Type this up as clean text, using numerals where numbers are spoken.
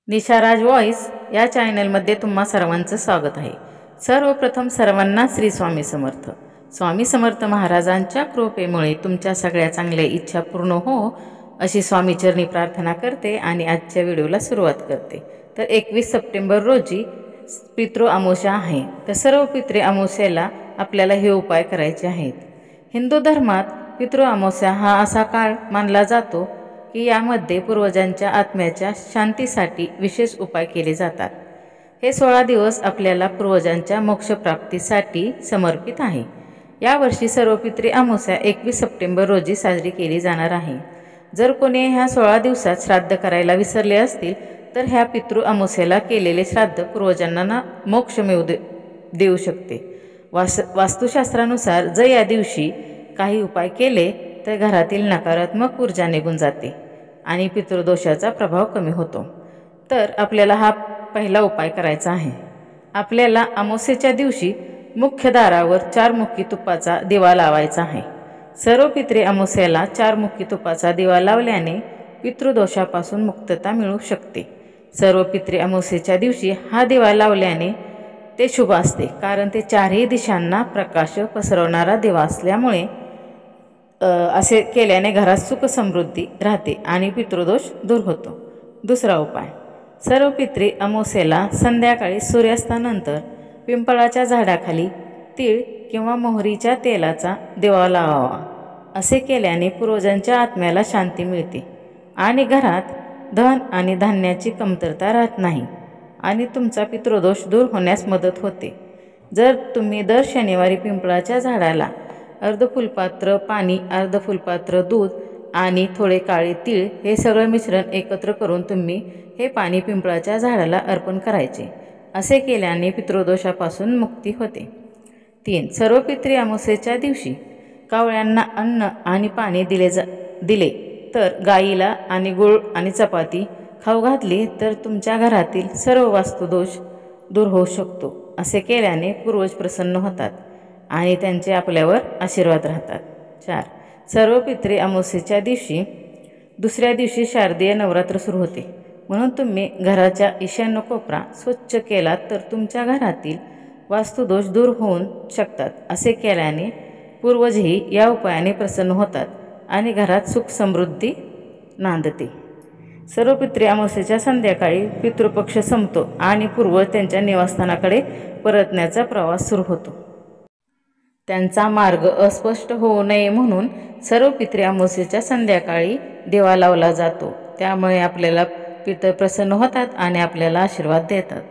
निशाराज voice या चॅनलमध्ये तुम्हा सर्वांचं स्वागत आहे। सर्वप्रथम सर्वांना श्री स्वामी समर्थ। स्वामी समर्थ महाराजांच्या कृपेमुळे तुमच्या सगळ्या चांगल्या इच्छा पूर्ण हो अशी स्वामीचरणी प्रार्थना करते आणि आजच्या व्हिडिओला सुरुवात करते। तर 21 सप्टेंबर रोजी पितृ अमावस्या आहे। तर सर्व पितृ अमावस्येला आपल्याला हे उपाय करायचे आहेत। हिंदू धर्मात पितृ अमावस्या हा असा काळ मानला जातो की यामध्ये पूर्वजांच्या आत्म्याच्या शांतीसाठी विशेष उपाय केले जातात। हे 16 दिवस आपल्याला पूर्वजांच्या मोक्षप्राप्तीसाठी समर्पित आहे। यावर्षी सर्व पितृ अमावस्या 21 सप्टेंबर रोजी साजरी केली जाणार आहे। जर कोणी ह्या 16 दिवसात श्राद्ध करायला विसरले असतील तर ह्या पितृ अमावस्येला केलेले श्राद्ध पूर्वजांना मोक्ष मिळू देऊ शकते। वास्तुशास्त्रानुसार जर या दिवशी काही उपाय केले तर घरातील नकारात्मक ऊर्जा निघून जाते आणि पितृदोषाचा प्रभाव कमी होतो। तर आपल्याला हा पहिला उपाय करायचा आहे। आपल्याला अमावस्येच्या दिवशी मुख्य दारावर 4 मुखी तुपाचा दिवा लावायचा आहे। सर्व पितृ अमावस्येला 4 मुखी तुपाचा दिवा लावल्याने पितृदोषापासून मुक्तता मिळू शकते। सर्व पितृ अमावस्येच्या दिवशी हा दिवा लावल्याने ते शुभ असते, कारण ते 4ही दिशांना प्रकाश पसरवणारा दिवा असल्यामुळे असे केल्याने घरात सुख समृद्धी राहते आणि पितृदोष दूर होतो। दुसरा उपाय, सर्व पितृ अमावस्येला संध्याकाळी सूर्यास्तानंतर पिंपळाच्या झाडाखाली तीळ किंवा मोहरीच्या तेलाचा दिवा लावावा। असे केल्याने पूर्वजांच्या आत्म्याला शांती मिळते आणि घरात धन आणि धान्याची कमतरता राहत नाही आणि तुमचा पितृदोष दूर होण्यास मदत होते। जर तुम्ही दर शनिवारी पिंपळाच्या झाडाला अर्ध फुलपात्र पाणी, अर्ध फुलपात्र दूध आणि थोडे काळे तीळ हे सगळं मिश्रण एकत्र करून तुम्ही हे पाणी पिंपळाच्या झाडाला अर्पण करायचे। असे केल्याने पितृदोषापासून मुक्ती होते। 3. सर्व पितृ अमावस्येच्या दिवशी कावळ्यांना अन्न आणि पाणी दिले तर गाईला आणि गुळ आणि चपाती खाऊ घातली तर तुमच्या घरातील सर्व वास्तुदोष दूर होऊ शकतो। असे केल्याने पूर्वज प्रसन्न होतात आणि त्यांचे आपल्यावर आशीर्वाद राहतात। 4. सर्व पितृ अमावस्येच्या दिवशी दुसऱ्या दिवशी शारदीय नवरात्र सुरू होते, म्हणून तुम्ही घराच्या ईशान्य कोपरा स्वच्छ केला तर तुमच्या घरातील वास्तुदोष दूर होऊ शकतात। असे केल्याने पूर्वजही या उपायाने प्रसन्न होतात आणि घरात सुख समृद्धी नांदते। सर्व पितृ अमावस्येच्या संध्याकाळी पितृपक्ष संपतो आणि पूर्वज त्यांच्या निवासस्थानाकडे परतण्याचा प्रवास सुरू होतो। त्यांचा मार्ग अस्पष्ट होऊ नये म्हणून सर्व पितृ अमावस्येच्या संध्याकाळी दिवा लावला जातो। त्यामुळे आपल्याला पितृ प्रसन्न होतात आणि आपल्याला आशीर्वाद देतात।